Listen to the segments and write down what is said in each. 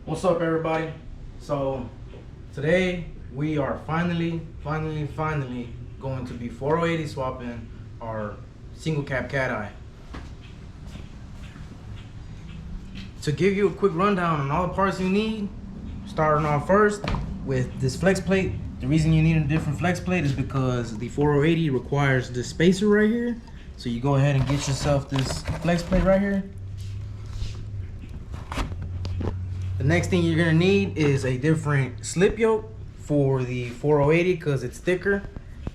What's up, everybody? So today we are finally going to be 480 swapping our single cap cat eye. To give you a quick rundown on all the parts you need, starting off first with this flex plate. The reason you need a different flex plate is because the 4080 requires this spacer right here. So you go ahead and get yourself this flex plate right here. The next thing you're gonna need is a different slip yoke for the 4080 because it's thicker.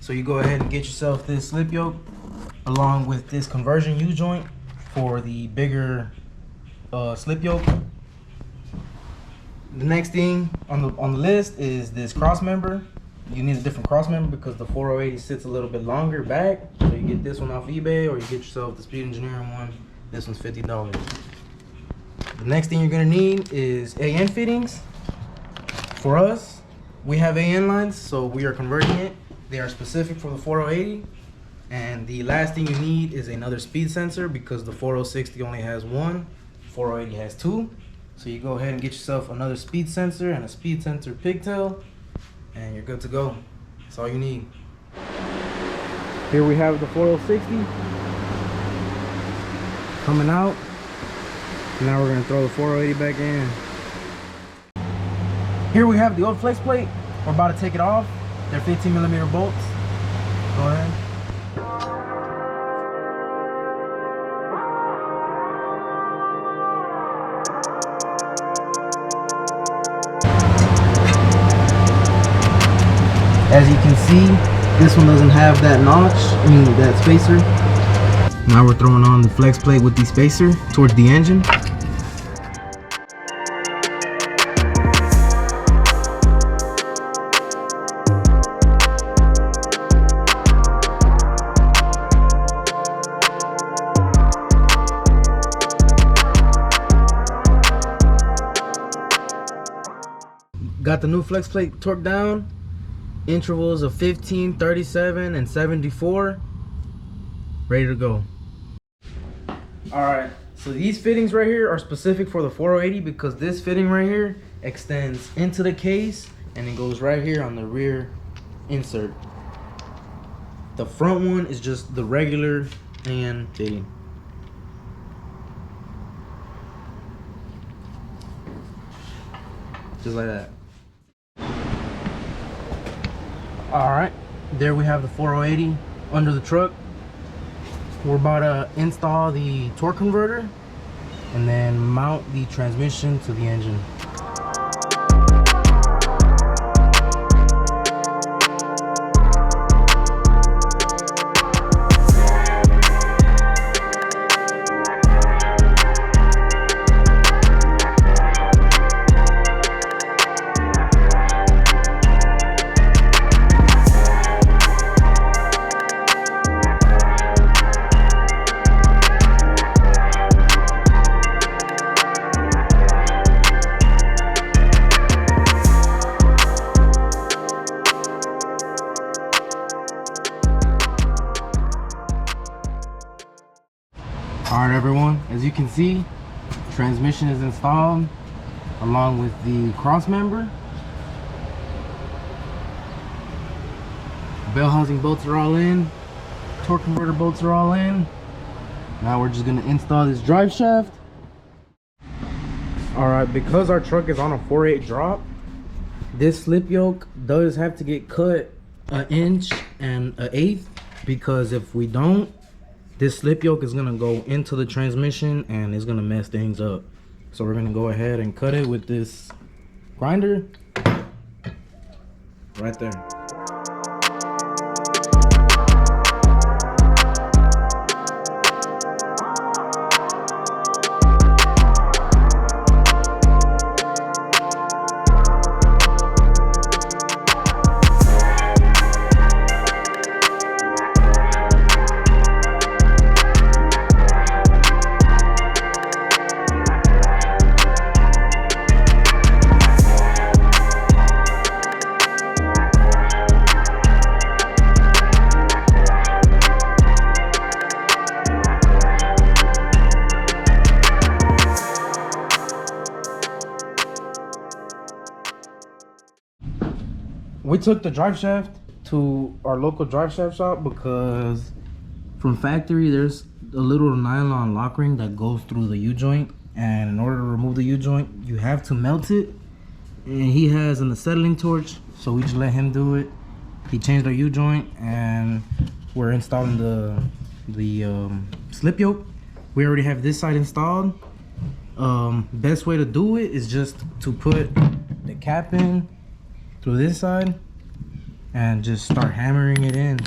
So you go ahead and get yourself this slip yoke along with this conversion U-joint for the bigger slip yoke. The next thing on the list is this cross member. You need a different cross member because the 4080 sits a little bit longer back. So you get this one off eBay or you get yourself the Speed Engineering one. This one's $50. The next thing you're gonna need is AN fittings. For us, we have AN lines, so we are converting it. They are specific for the 4080. And the last thing you need is another speed sensor because the 4060 only has one, 4080 has two. So you go ahead and get yourself another speed sensor and a speed sensor pigtail, and you're good to go. That's all you need. Here we have the 4060 coming out. Now we're gonna throw the 4080 back in. Here we have the old flex plate. We're about to take it off. They're 15mm bolts. Go ahead. As you can see, this one doesn't have that notch, that spacer. Now we're throwing on the flex plate with the spacer towards the engine. Got the new flex plate torqued down. Intervals of 15, 37, and 74. Ready to go. Alright, so these fittings right here are specific for the 4080 because this fitting right here extends into the case and it goes right here on the rear insert. The front one is just the regular AN fitting. Just like that. Alright, there we have the 4080 under the truck. We're about to install the torque converter and then mount the transmission to the engine. Alright everyone, as you can see, transmission is installed along with the cross member. Bell housing bolts are all in, torque converter bolts are all in. Now we're just going to install this drive shaft. Alright, because our truck is on a 4/8 drop, this slip yoke does have to get cut 1 inch and 1/8 because if we don't, this slip yoke is gonna go into the transmission and it's gonna mess things up. So we're gonna go ahead and cut it with this grinder right there. We took the drive shaft to our local drive shaft shop because from factory there's a little nylon lock ring that goes through the U-joint, and in order to remove the U-joint you have to melt it, and he has an acetylene torch, so we just let him do it. He changed our U-joint and we're installing the slip yoke. We already have this side installed. Best way to do it is just to put the cap in through this side and just start hammering it in.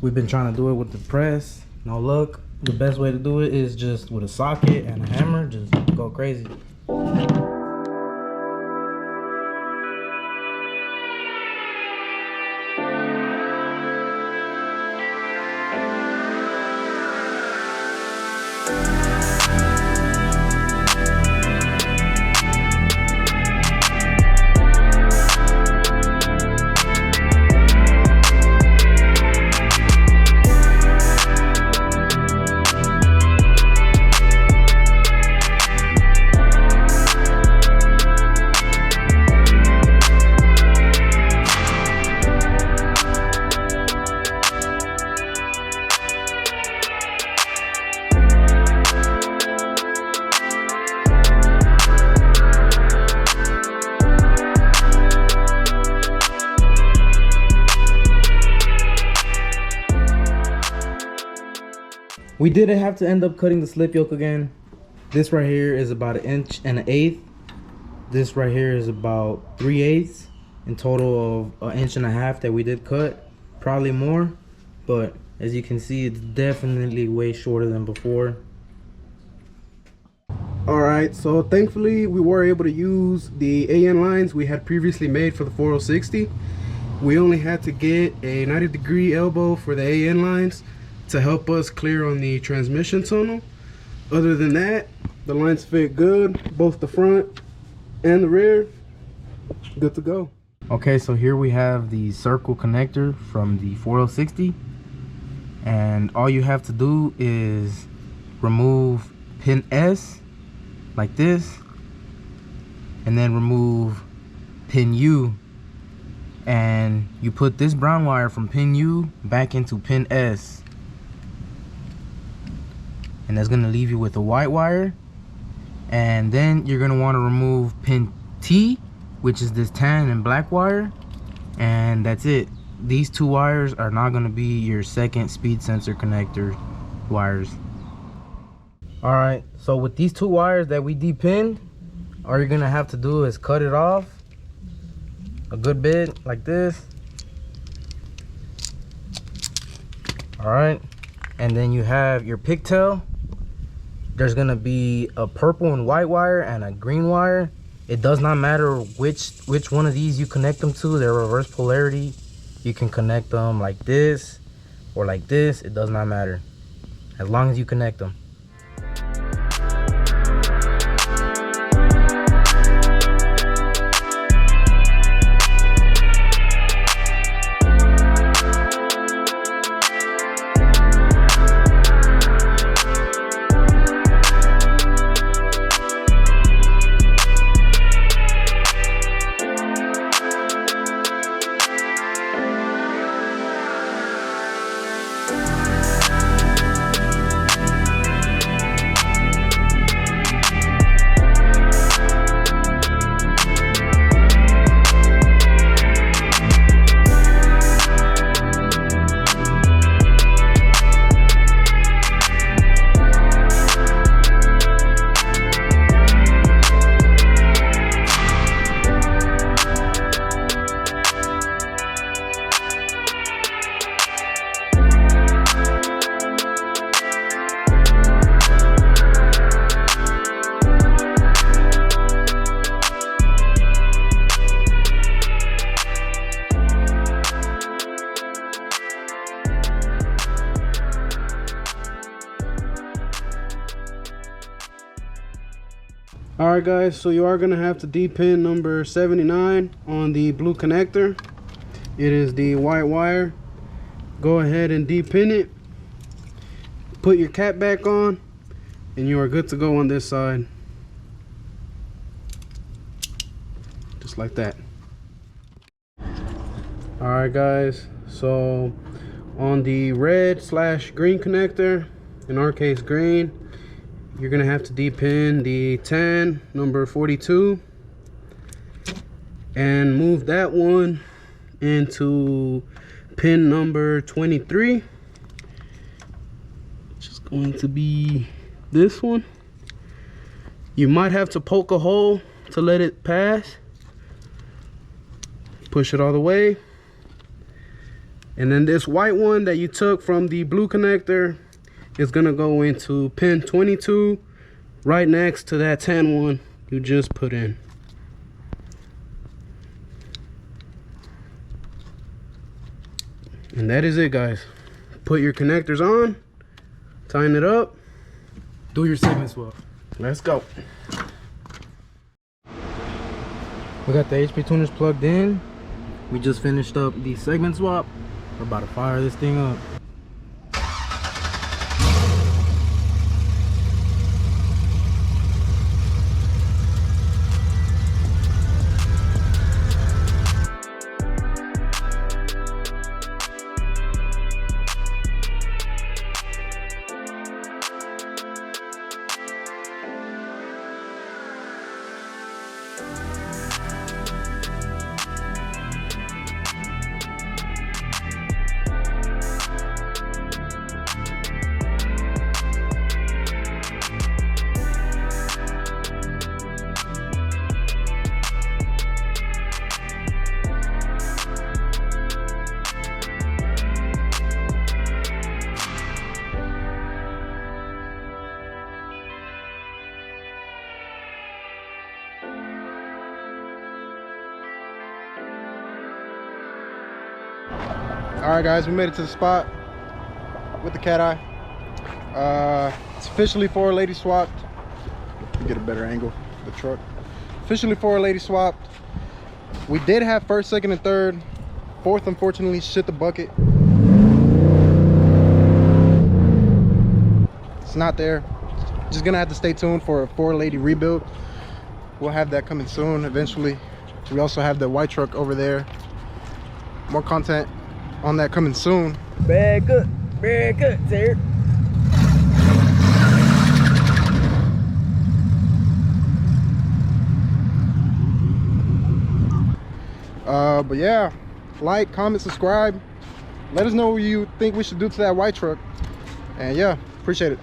We've been trying to do it with the press, no luck. The best way to do it is just with a socket and a hammer, just go crazy. We didn't have to end up cutting the slip yoke again. This right here is about 1 1/8. This right here is about 3/8. In total of 1.5 inches that we did cut. Probably more, but as you can see, it's definitely way shorter than before. Alright, so thankfully we were able to use the AN lines we had previously made for the 4060. We only had to get a 90-degree elbow for the AN lines to help us clear on the transmission tunnel. Other than that, the lines fit good, both the front and the rear. Good to go. Okay, so here we have the circle connector from the 4060, and all you have to do is remove pin S like this, and then remove pin U, and you put this brown wire from pin U back into pin S, and that's going to leave you with a white wire. And then you're going to want to remove pin T, which is this tan and black wire, and that's it. These two wires are not going to be your second speed sensor connector wires. Alright, so with these two wires that we depinned, all you're going to have to do is cut it off a good bit like this. Alright, and then you have your pigtail. There's gonna be a purple and white wire and a green wire. It does not matter which one of these you connect them to. They're reverse polarity. You can connect them like this or like this. It does not matter as long as you connect them. Alright guys, so you are going to have to depin number 79 on the blue connector. It is the white wire. Go ahead and depin it. Put your cap back on and you are good to go on this side. Just like that. All right, guys. So on the red/green connector, in our case green, you're gonna have to depin the 10 number 42 and move that one into pin number 23, which is going to be this one. You might have to poke a hole to let it pass. Push it all the way. And then this white one that you took from the blue connector is gonna go into pin 22, right next to that 10 one you just put in. And that is it, guys. Put your connectors on, tighten it up, Do your segment swap. let's go. We got the HP tuners plugged in. We just finished up the segment swap. We're about to fire this thing up. All right, guys, we made it to the spot with the cat eye. It's officially 480 swapped. You get a better angle of the truck. Officially 480 swapped. We did have first, second, and third. Fourth, unfortunately, shit the bucket. It's not there. Just gonna have to stay tuned for a 480 rebuild. We'll have that coming soon eventually. We also have the white truck over there. More content on that coming soon. Very good, sir. But yeah, like, comment, subscribe. Let us know what you think we should do to that white truck. And yeah, appreciate it.